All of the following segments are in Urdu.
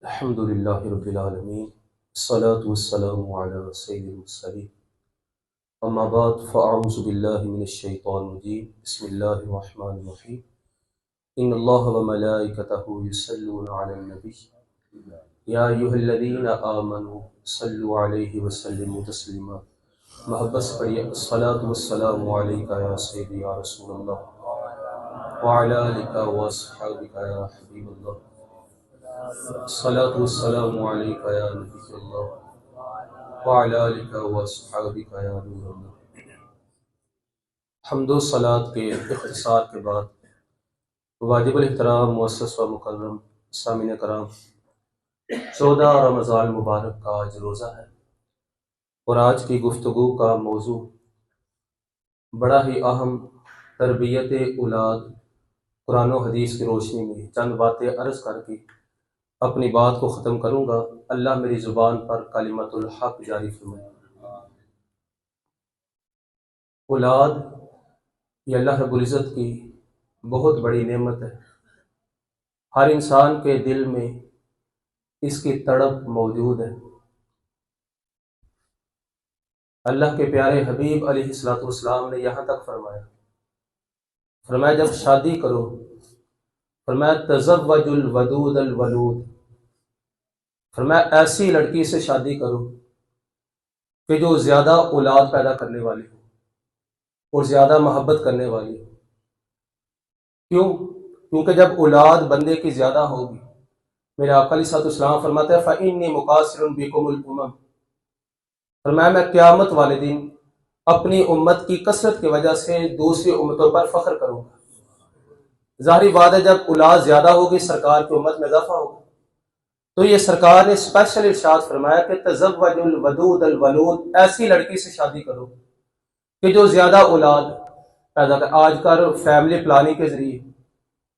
الحمد لله رب العالمين الصلاة والسلام على سيد المرسلين أما بعد فأعوذ بالله من الشيطان الرجيم بسم الله الرحمن الرحيم إن الله وملائكته يصلون على النبي يا أيها الذين آمنوا صلوا عليه وسلموا تسليما محبت سے پڑھیے الصلاة والسلام عليك يا سيدي يا رسول الله وعلى آلك وأصحابك يا حبيب الله الصلاة والسلام عليك يا نبي الله وعلى آلك وأصحابك يا نور الله۔ حمد و صلاة کے اختصار کے بعد واجب الاحترام مؤسس و مکرم سامعین کرام، 14 رمضان مبارک کا آج روزہ ہے اور آج کی گفتگو کا موضوع بڑا ہی اہم تربیت اولاد قرآن و حدیث کی روشنی میں چند باتیں عرض کر کے اپنی بات کو ختم کروں گا۔ اللہ میری زبان پر کلمت الحق جاری فرمائے۔ اولاد یہ اللہ رب العزت کی بہت بڑی نعمت ہے۔ ہر انسان کے دل میں اس کی تڑپ موجود ہے۔ اللہ کے پیارے حبیب علیہ الصلوۃ والسلام نے یہاں تک فرمایا جب شادی کرو، فرمایا تزوج الودود الولود، فرمایا ایسی لڑکی سے شادی کرو کہ جو زیادہ اولاد پیدا کرنے والی ہو اور زیادہ محبت کرنے والی ہو۔ کیوں؟ کیونکہ جب اولاد بندے کی زیادہ ہوگی، میرے آقا علیہ الصلوۃ والسلام فرماتے ہیں فإنی مقاصر بکم الامم، فرمایا میں قیامت والے دن اپنی امت کی کثرت کی وجہ سے دوسری امتوں پر فخر کروں گا۔ ظاہری بات ہے جب اولاد زیادہ ہوگی سرکار کی امت میں اضافہ ہوگا، تو یہ سرکار نے اسپیشل ارشاد فرمایا کہ تزوج الودود الولود، ایسی لڑکی سے شادی کرو کہ جو زیادہ اولاد پیدا کر۔ آج کل فیملی پلاننگ کے ذریعے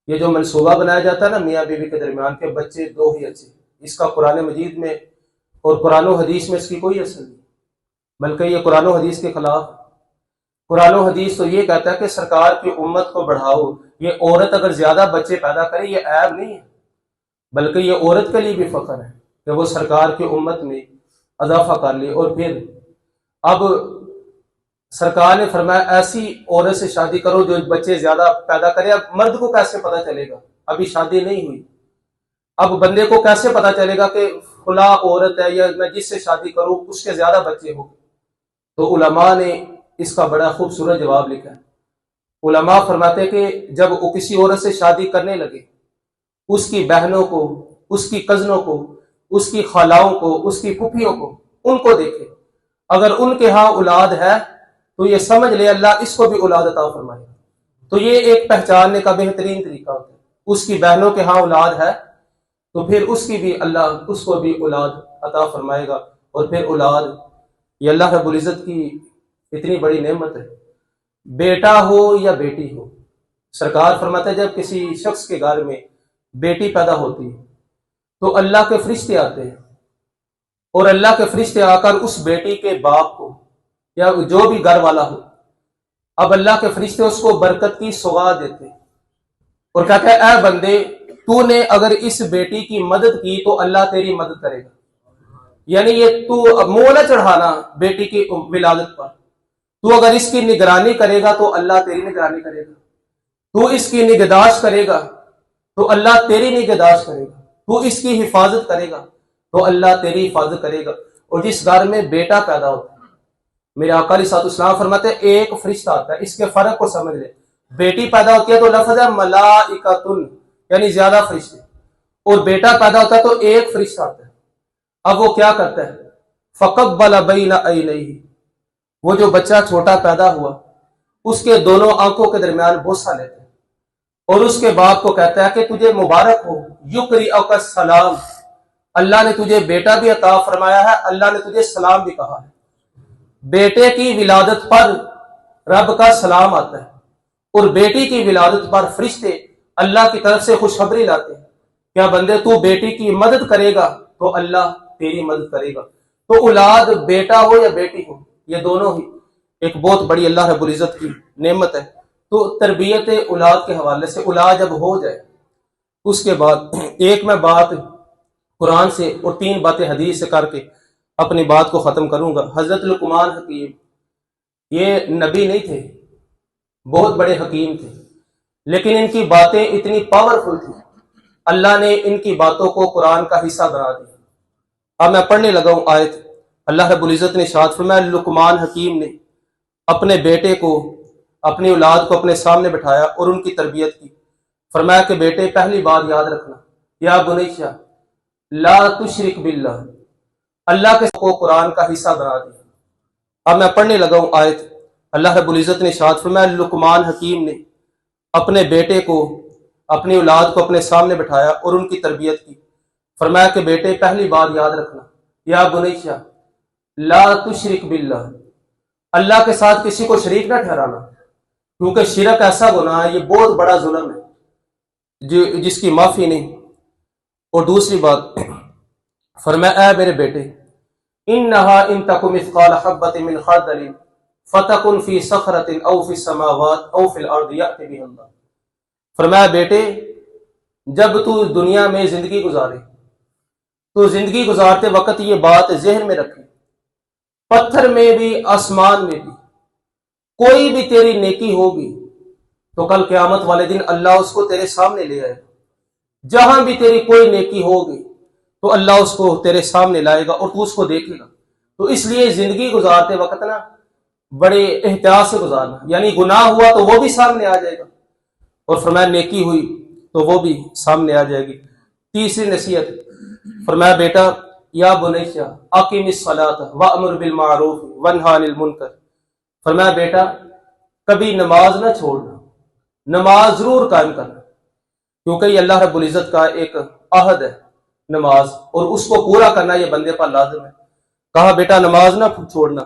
یہ جو منصوبہ بنایا جاتا ہے نا میاں بیوی کے درمیان کے بچے دو ہی اچھے، اس کا قرآن مجید میں اور قرآن و حدیث میں اس کی کوئی اثر نہیں، بلکہ یہ قرآن و حدیث کے خلاف۔ قرآن و حدیث تو یہ کہتا ہے کہ سرکار کی امت کو بڑھاؤ، یہ عورت اگر زیادہ بچے پیدا کرے یہ عیب نہیں ہے، بلکہ یہ عورت کے لیے بھی فخر ہے کہ وہ سرکار کی امت میں اضافہ کر لی۔ اور پھر اب سرکار نے فرمایا ایسی عورت سے شادی کرو جو بچے زیادہ پیدا کرے۔ اب مرد کو کیسے پتہ چلے گا؟ ابھی شادی نہیں ہوئی، اب بندے کو کیسے پتہ چلے گا کہ فلاں عورت ہے یا میں جس سے شادی کروں اس کے زیادہ بچے ہوں؟ تو علماء نے اس کا بڑا خوبصورت جواب لکھا ہے۔ علماء فرماتے ہیں کہ جب وہ کسی عورت سے شادی کرنے لگے، اس کی بہنوں کو، اس کی کزنوں کو، اس کی خالاؤں کو، اس کی پھوپھیوں کو، ان کو دیکھے، اگر ان کے ہاں اولاد ہے تو یہ سمجھ لے اللہ اس کو بھی اولاد عطا فرمائے۔ تو یہ ایک پہچاننے کا بہترین طریقہ ہوتا ہے۔ اس کی بہنوں کے ہاں اولاد ہے تو پھر اس کی بھی اللہ اس کو بھی اولاد عطا فرمائے گا۔ اور پھر اولاد یہ اللہ رب العزت کی اتنی بڑی نعمت ہے، بیٹا ہو یا بیٹی ہو۔ سرکار فرماتا ہے جب کسی شخص کے گھر میں بیٹی پیدا ہوتی ہے تو اللہ کے فرشتے آتے ہیں اور اللہ کے فرشتے آ کر اس بیٹی کے باپ کو یا جو بھی گھر والا ہو، اب اللہ کے فرشتے اس کو برکت کی سوغات دیتے ہیں اور کہتے ہیں اے بندے تو نے اگر اس بیٹی کی مدد کی تو اللہ تیری مدد کرے گا۔ یعنی یہ تو منہ نہ چڑھانا بیٹی کی ولادت پر، تو اگر اس کی نگرانی کرے گا تو اللہ تیری نگرانی کرے گا، تو اس کی نگہداشت کرے گا تو اللہ تیری نگہداشت کرے گا، تو اس کی حفاظت کرے گا تو اللہ تیری حفاظت کرے گا۔ اور جس گھر میں بیٹا پیدا ہوتا ہے، میرے آقا علیہ الصلوۃ والسلام فرماتے ہیں ایک فرشتہ آتا ہے، اس کے فرق کو سمجھ لے۔ بیٹی پیدا ہوتی ہے تو لفظ ہے ملائکۃ، یعنی زیادہ فرشتے، اور بیٹا پیدا ہوتا ہے تو ایک فرشتہ آتا ہے۔ اب وہ کیا کرتا ہے؟ فقبل بین عینیہ، وہ جو بچہ چھوٹا پیدا ہوا اس کے دونوں آنکھوں کے درمیان بوسہ لیتے ہیں اور اس کے باپ کو کہتا ہے کہ تجھے مبارک ہو، یقرئک السلام، اللہ نے تجھے بیٹا بھی عطا فرمایا ہے، اللہ نے تجھے سلام بھی کہا ہے۔ بیٹے کی ولادت پر رب کا سلام آتا ہے اور بیٹی کی ولادت پر فرشتے اللہ کی طرف سے خوشخبری لاتے ہیں کیا بندے تو بیٹی کی مدد کرے گا تو اللہ تیری مدد کرے گا۔ تو اولاد بیٹا ہو یا بیٹی ہو یہ دونوں ہی ایک بہت بڑی اللہ رب العزت کی نعمت ہے۔ تو تربیت اولاد کے حوالے سے اولاد جب ہو جائے اس کے بعد ایک میں بات قرآن سے اور 3 باتیں حدیث سے کر کے اپنی بات کو ختم کروں گا۔ حضرت لقمان حکیم یہ نبی نہیں تھے، بہت بڑے حکیم تھے، لیکن ان کی باتیں اتنی پاورفل تھیں، اللہ نے ان کی باتوں کو قرآن کا حصہ بنا دیا۔ اب میں پڑھنے لگا ہوں آیت۔ اللہ رب العزت نے ارشاد فرمایا، لقمان حکیم نے اپنے بیٹے کو، اپنی اولاد کو اپنے سامنے بٹھایا اور ان کی تربیت کی۔ فرمایا کہ بیٹے پہلی بات یاد رکھنا، یا بنیشا لا تشرک باللہ، اللہ کے کو قرآن کا حصہ بنا دیا۔ اب میں پڑھنے لگا ہوں آیت۔ اللہ رب العزت نے ارشاد فرمایا، لقمان حکیم نے اپنے بیٹے کو، اپنی اولاد کو اپنے سامنے بٹھایا اور ان کی تربیت کی۔ فرمایا کہ بیٹے پہلی بات یاد رکھنا، یا بنیشا لا تشرک باللہ، اللہ کے ساتھ کسی کو شریک نہ ٹھہرانا، کیونکہ شرک ایسا گناہ ہے، یہ بہت بڑا ظلم ہے جس کی معافی نہیں۔ اور دوسری بات فرمایا، اے میرے بیٹے، انہا ان تک مثقال حبۃ من خردل فتکن فی صخرۃ او فی السماوات او فی الارض یأت بہ اللہ۔ فرمایا بیٹے، جب تو دنیا میں زندگی گزارے تو زندگی گزارتے وقت یہ بات ذہن میں رکھے، پتھر میں بھی آسمان میں بھی کوئی بھی تیری نیکی ہوگی تو کل قیامت والے دن اللہ اس کو تیرے سامنے لے آئے گا۔ جہاں بھی تیری کوئی نیکی ہوگی تو اللہ اس کو تیرے سامنے لائے گا اور تو اس کو دیکھے گا۔ تو اس لیے زندگی گزارتے وقت نا بڑے احتیاط سے گزارنا، یعنی گناہ ہوا تو وہ بھی سامنے آ جائے گا، اور فرمایا نیکی ہوئی تو وہ بھی سامنے آ جائے گی۔ تیسری نصیحت فرمایا، بیٹا یا بنیشا اقم الصلاۃ وامر بالمعروف وانہی عن المنکر۔ فرمایا بیٹا کبھی نماز نہ چھوڑنا، نماز ضرور قائم کرنا، کیونکہ یہ اللہ رب العزت کا ایک عہد ہے نماز، اور اس کو پورا کرنا یہ بندے پر لازم ہے۔ کہا بیٹا نماز نہ چھوڑنا،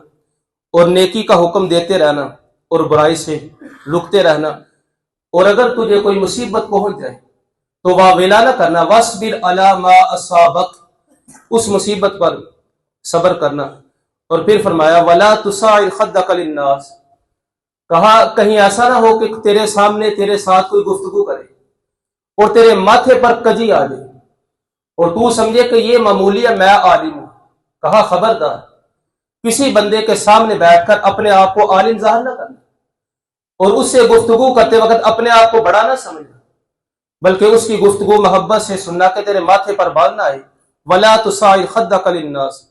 اور نیکی کا حکم دیتے رہنا اور برائی سے رکتے رہنا، اور اگر تجھے کوئی مصیبت پہنچ جائے تو واویلا نہ کرنا، واصبر علی ما اصابک، اس مصیبت پر صبر کرنا۔ اور پھر فرمایا ولا تصاعر خدک للناس، کہا کہیں ایسا نہ ہو کہ تیرے سامنے تیرے ساتھ کوئی گفتگو کرے اور تیرے ماتھے پر کجی آ جائے اور تو سمجھے کہ یہ معمولی ہے، میں عالم ہوں۔ کہا خبردار، کسی بندے کے سامنے بیٹھ کر اپنے آپ کو عالم ظاہر نہ کرنا، اور اس سے گفتگو کرتے وقت اپنے آپ کو بڑا نہ سمجھنا، بلکہ اس کی گفتگو محبت سے سننا کہ تیرے ماتھے پر بال نہ آئے۔ ولا تصاعر خدک للناس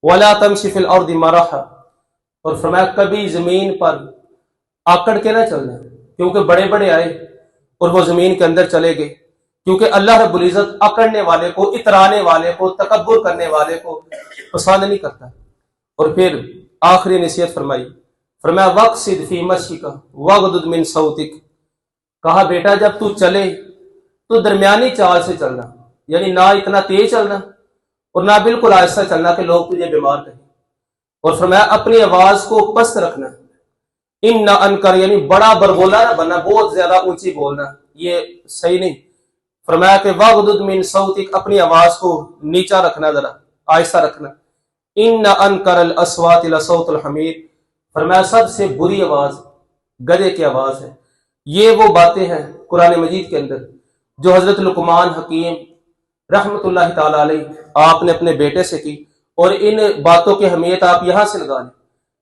ولا تمشی فی الارض مرحا، اور فرمایا کبھی زمین پر آکڑ کے نہ چلنا، کیونکہ بڑے بڑے آئے اور وہ زمین کے اندر چلے گئے، کیونکہ اللہ رب العزت اکڑنے والے کو، اترانے والے کو، تکبر کرنے والے کو پسند نہیں کرتا۔ اور پھر آخری نصیحت فرمایا وقصد فی مشیک واغضض من صوتک، کہا بیٹا جب تو چلے تو درمیانی چال سے چلنا، یعنی نہ اتنا تیز چلنا اور نہ بالکل آہستہ چلنا کہ لوگ تجھے بیمار کہیں۔ اور فرمایا اپنی آواز کو پست رکھنا، ان نہ انکر، یعنی بڑا بربولا نہ بننا، بہت زیادہ اونچی بولنا، یہ صحیح نہیں۔ فرمایا کہ واغضض من صوتک، اپنی آواز کو نیچا رکھنا، ذرا آہستہ رکھنا۔ ان انکر الاصوات لصوت الحمیر، فرمایا سب سے بری آواز گدھے کی آواز ہے۔ یہ وہ باتیں ہیں قرآن مجید کے اندر جو حضرت لقمان حکیم رحمت اللہ تعالی علیہ آپ نے اپنے بیٹے سے کی، اور ان باتوں کی اہمیت آپ یہاں سے لگا لیں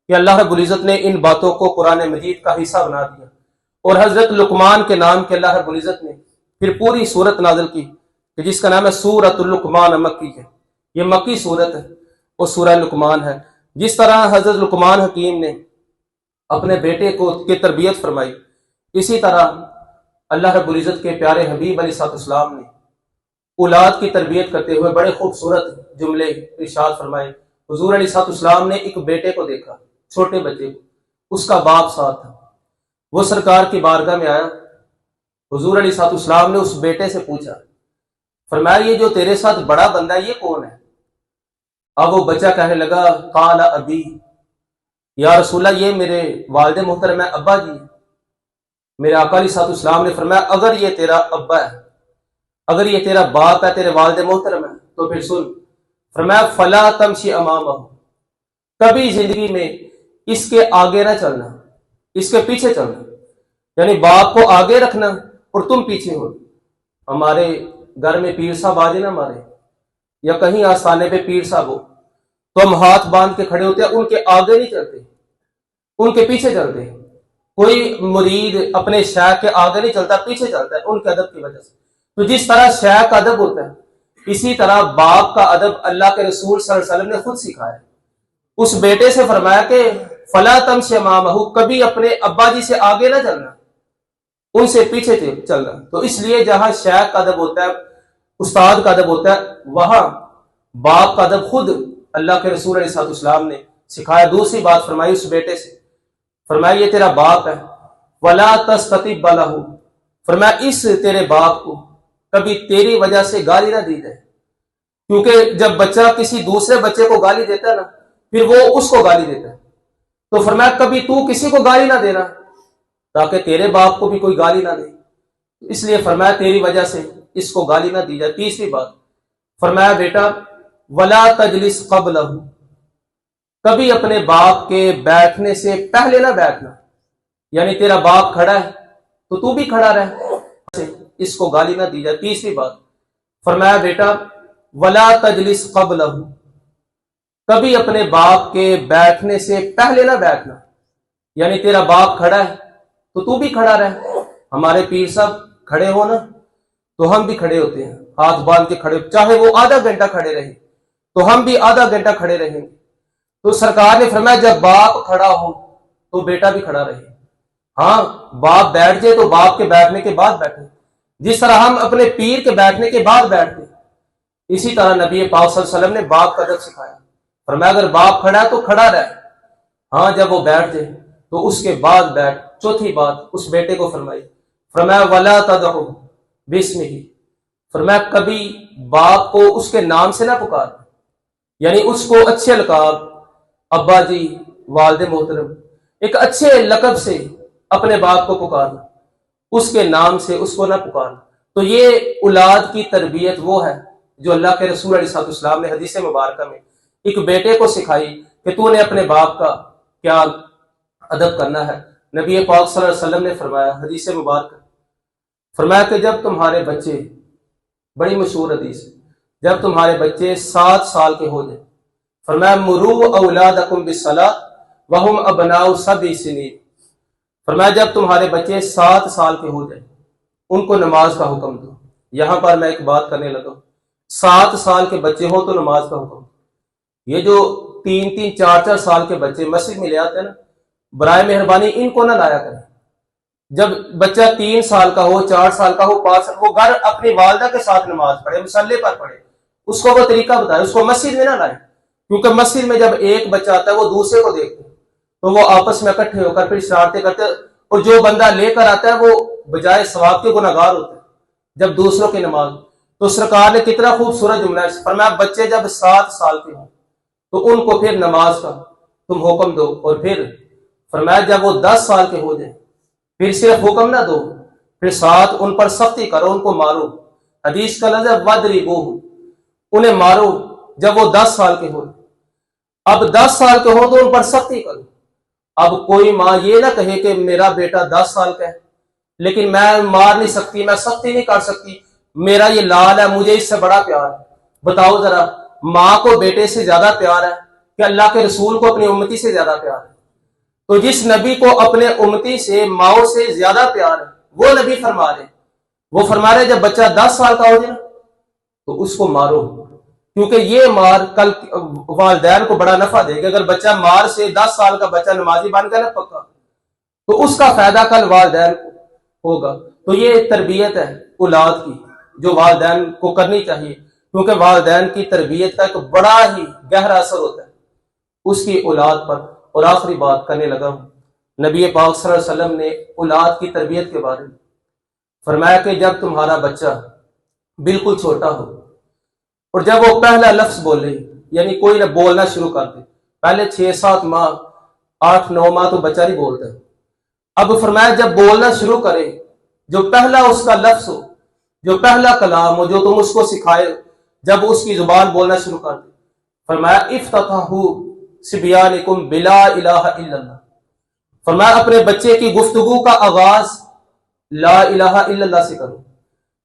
کہ اللہ رب العزت نے ان باتوں کو قرآن مجید کا حصہ بنا دیا، اور حضرت لقمان کے نام کے اللہ رب العزت نے پھر پوری صورت نازل کی کہ جس کا نام ہے سورۃ اللقمان، مکی ہے، یہ مکی صورت ہے اور سورہ لقمان ہے۔ جس طرح حضرت لقمان حکیم نے اپنے بیٹے کو کی تربیت فرمائی، اسی طرح اللہ رب العزت کے پیارے حبیب علیہ السلام نے اولاد کی تربیت کرتے ہوئے بڑے خوبصورت جملے ارشاد فرمائے۔ حضور علیہ السلام نے ایک بیٹے کو دیکھا، چھوٹے بچے کو، اس کا باپ ساتھ تھا، وہ سرکار کی بارگاہ میں آیا، حضور علیہ السلام نے اس بیٹے سے پوچھا، فرمایا یہ جو تیرے ساتھ بڑا بندہ ہے یہ کون ہے؟ اب وہ بچہ کہنے لگا قال ابی، یا رسول اللہ یہ میرے والد محترم ہے، ابا جی۔ میرے آقا علیہ السلام نے فرمایا اگر یہ تیرا ابا ہے، اگر یہ تیرا باپ ہے، تیرے والد محترم ہے، تو پھر سن، فرمایا فلا تمشی امامہ، کبھی زندگی میں اس کے آگے نہ چلنا، اس کے پیچھے چلنا، یعنی باپ کو آگے رکھنا اور تم پیچھے ہو۔ ہمارے گھر میں پیر صاحب آج نہ مارے، یا کہیں آستانے پہ پیر صاحب ہو تو ہم ہاتھ باندھ کے کھڑے ہوتے ہیں، ان کے آگے نہیں چلتے، ان کے پیچھے چلتے ہیں۔ کوئی مرید اپنے شیخ کے آگے نہیں چلتا، پیچھے چلتا ہے ان کے ادب کی وجہ سے۔ تو جس طرح شیخ کا ادب ہوتا ہے، اسی طرح باپ کا ادب اللہ کے رسول صلی اللہ علیہ وسلم نے خود سکھایا۔ اس بیٹے سے فرمایا کہ فلا تمشی امامہ، کبھی اپنے ابا جی سے آگے نہ چلنا، ان سے پیچھے چلنا۔ تو اس لیے جہاں شیخ کا ادب ہوتا ہے، استاد کا ادب ہوتا ہے، وہاں باپ کا ادب خود اللہ کے رسول علیہ السلام نے سکھایا۔ دوسری بات فرمائی اس بیٹے سے، فرمایا یہ تیرا باپ ہے، ولا تستطب لہ، فرمایا اس تیرے باپ کو کبھی تیری وجہ سے گالی نہ دی جائے، کیونکہ جب بچہ کسی دوسرے بچے کو گالی دیتا ہے نا، پھر وہ اس کو گالی دیتا ہے۔ تو فرمایا کبھی تو کسی کو گالی نہ دینا تاکہ تیرے باپ کو بھی کوئی گالی نہ دے، اس لیے فرمایا تیری وجہ سے اس کو گالی نہ دی جائے۔ تیسری بات فرمایا بیٹا ولا تجلس قبلہ، کبھی اپنے باپ کے بیٹھنے سے پہلے نہ بیٹھنا، یعنی تیرا باپ کھڑا ہے تو بھی کھڑا رہ، اس کو گالی نہ دی جائے۔ تیسری بات فرمایا بیٹا ولا تجلس قبلہ، کبھی اپنے باپ کے بیٹھنے سے پہلے نہ بیٹھنا، یعنی تیرا باپ کھڑا ہے تو بھی کھڑا رہ۔ ہمارے پیر صاحب کھڑے ہو نا تو ہم بھی کھڑے ہوتے ہیں، ہاتھ باندھ کے کھڑے، چاہے وہ آدھا گھنٹہ کھڑے رہے تو ہم بھی آدھا گھنٹہ کھڑے رہیں گے۔ تو سرکار نے فرمایا جب باپ کھڑا ہو تو بیٹا بھی کھڑا رہے۔ ہاں باپ بیٹھ جائے تو باپ کے بیٹھنے کے بعد بیٹھے، جس طرح ہم اپنے پیر کے بیٹھنے کے بعد بیٹھتے، اسی طرح نبی پاک صلی اللہ علیہ وسلم نے باپ کا ادب سکھایا۔ فرمایا اگر باپ کھڑا ہے تو کھڑا رہے، ہاں جب وہ بیٹھ جائے تو اس کے بعد بیٹھ۔ چوتھی بات اس بیٹے کو فرمایا ولا تدعو باسمہ، فرمایا کبھی باپ کو اس کے نام سے نہ پکار، یعنی اس کو اچھے القاب، ابا جی، والد محترم، ایک اچھے لقب سے اپنے باپ کو پکارنا، اس کے نام سے اس کو نہ پکارنا۔ تو یہ اولاد کی تربیت وہ ہے جو اللہ کے رسول علیہ السلام نے حدیث مبارکہ میں ایک بیٹے کو سکھائی کہ تو نے اپنے باپ کا کیا ادب کرنا ہے۔ نبی پاک صلی اللہ علیہ وسلم نے فرمایا حدیث مبارکہ، فرمایا کہ جب تمہارے بچے، بڑی مشہور حدیث، جب تمہارے بچے 7 سال کے ہو جائیں، فرمایا مروا اولادکم بالصلاۃ وہم ابناء 7 سنین، فرمایا جب تمہارے بچے 7 سال کے ہو جائیں ان کو نماز کا حکم دو۔ یہاں پر میں ایک بات کرنے لگا ہوں، 7 سال کے بچے ہوں تو نماز کا حکم۔ یہ جو 3 4 سال کے بچے مسجد میں لے آتے ہیں نا، برائے مہربانی ان کو نہ لایا کریں۔ جب بچہ 3 سال کا ہو، 4 سال کا ہو، 5 سال، وہ گھر اپنی والدہ کے ساتھ نماز پڑھے، مصلی پر پڑھے، اس کو وہ طریقہ بتائے، اس کو مسجد میں نہ لائے، کیونکہ مسجد میں جب ایک بچہ آتا ہے وہ دوسرے کو دیکھتے ہیں تو وہ آپس میں اکٹھے ہو کر پھر شرارتیں کرتے ہیں، اور جو بندہ لے کر آتا ہے وہ بجائے ثواب کے گنہگار ہوتا ہے جب دوسروں کی نماز۔ تو سرکار نے کتنا خوبصورت جملہ ہے، فرمایا بچے جب 7 سال کے ہوں تو ان کو پھر نماز کا تم حکم دو، اور پھر فرمایا جب وہ 10 سال کے ہو جائیں پھر صرف حکم نہ دو، پھر ساتھ ان پر سختی کرو، ان کو مارو۔ حدیث کا لفظ ہے وَضْرِبُوهُ، انہیں مارو جب وہ 10 سال کے ہو۔ اب 10 سال کے ہو تو ان پر سختی کرو۔ اب کوئی ماں یہ نہ کہے کہ میرا بیٹا 10 سال کا ہے لیکن میں مار نہیں سکتی، میں سختی نہیں کر سکتی، میرا یہ لال ہے، مجھے اس سے بڑا پیار ہے۔ بتاؤ ذرا، ماں کو بیٹے سے زیادہ پیار ہے کہ اللہ کے رسول کو اپنی امتی سے زیادہ پیار ہے؟ تو جس نبی کو اپنے امتی سے، ماؤں سے زیادہ پیار ہے، وہ نبی فرما رہے، وہ فرما رہے جب بچہ 10 سال کا ہو جائے تو اس کو مارو، کیونکہ یہ مار کل والدین کو بڑا نفع دے گا۔ اگر بچہ مار سے 10 سال کا بچہ نمازی بن گیا نا پکا، تو اس کا فائدہ کل والدین کو ہوگا۔ تو یہ تربیت ہے اولاد کی جو والدین کو کرنی چاہیے، کیونکہ والدین کی تربیت کا ایک بڑا ہی گہرا اثر ہوتا ہے اس کی اولاد پر۔ اور آخری بات کرنے لگا ہوں، نبی پاک صلی اللہ علیہ وسلم نے اولاد کی تربیت کے بارے میں فرمایا کہ جب تمہارا بچہ بالکل چھوٹا ہو اور جب وہ پہلا لفظ بولے، یعنی کوئی نہ بولنا شروع کر دے، پہلے 6 7 ماہ 8 9 ماہ تو بچہ نہیں بولتا ہے، اب فرمایا جب بولنا شروع کرے، جو پہلا اس کا لفظ ہو، جو پہلا کلام ہو جو تم اس کو سکھائے، جب اس کی زبان بولنا شروع کر دے، فرمایا افتتحوا صبیانکم بلا الہ الا اللہ، فرمایا اپنے بچے کی گفتگو کا آغاز لا الہ الا اللہ سے کرو۔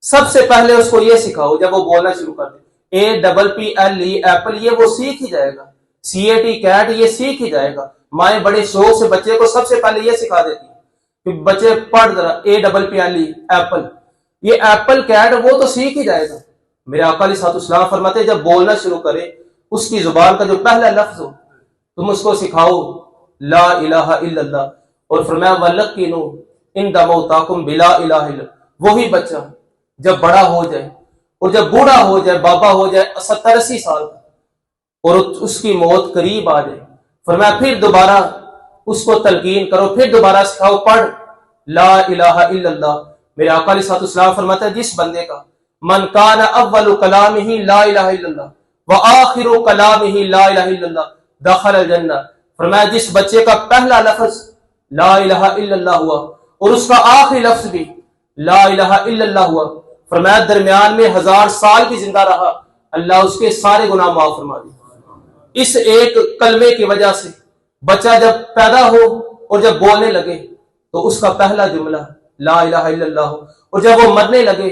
سب سے پہلے اس کو یہ سکھاؤ جب وہ بولنا شروع کر دے APPLE ایپل یہ وہ سیکھ ہی جائے گا، CAT کیٹ یہ سیکھ ہی جائے گا۔ مائیں بڑے شوق سے بچے کو سب سے پہلے یہ سکھا دیتی کہ بچے پڑھ ذرا APPLE ایپل، یہ ایپل کیٹ وہ تو سیکھ ہی جائے گا۔ میرے آقا علیہ الصلوۃ والسلام فرماتے ہیں جب بولنا شروع کرے اس کی زبان کا جو پہلا لفظ ہو تم اس کو سکھاؤ لا الہ الا اللہ، اور فرمایا وَلَقِّنُوا عِندَ مَوْتَاكُمْ بِلَا الہ الا، وہی بچہ جب بڑا ہو جائے اور جب بوڑھا ہو جائے، بابا ہو جائے 70-80 سال کا، اور اس کی موت قریب آ جائے، فرمایا پھر دوبارہ اس کو تلقین کرو، پھر دوبارہ سکھاؤ پڑھ لا الہ الا اللہ۔ میرے آقا علیہ الصلوۃ والسلام فرماتا ہے جس بندے کا من کان اول کلامہ لا الہ الا اللہ وآخر کلامہ لا الہ الا اللہ دخل الجنہ، فرمایا جس بچے کا پہلا لفظ لا الہ الا اللہ ہوا اور اس کا آخری لفظ بھی لا الہ الا اللہ ہوا، فرمایا درمیان میں 1000 سال بھی زندہ رہا، اللہ اس کے سارے گناہ معاف فرما دے۔ اس ایک کلمے کی وجہ سے بچہ جب پیدا ہو اور جب بولنے لگے تو اس کا پہلا جملہ لا الہ الا اللہ ہو، اور جب وہ مرنے لگے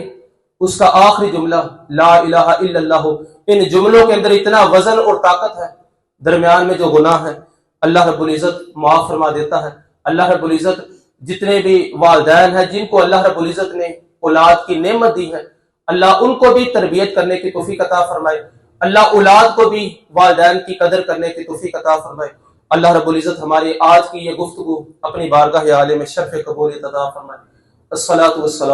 اس کا آخری جملہ لا الہ الا اللہ ہو۔ ان جملوں کے اندر اتنا وزن اور طاقت ہے، درمیان میں جو گناہ ہے اللہ رب العزت معاف فرما دیتا ہے۔ اللہ رب العزت جتنے بھی والدین ہیں جن کو اللہ رب العزت نے اولاد کی نعمت دی ہے، اللہ ان کو بھی تربیت کرنے کی توفیق عطا فرمائے، اللہ اولاد کو بھی والدین کی قدر کرنے کی توفیق عطا فرمائے۔ اللہ رب العزت ہماری آج کی یہ گفتگو اپنی بارگاہ عالیہ میں شرف قبولیت عطا فرمائے۔ الصلاۃ والسلام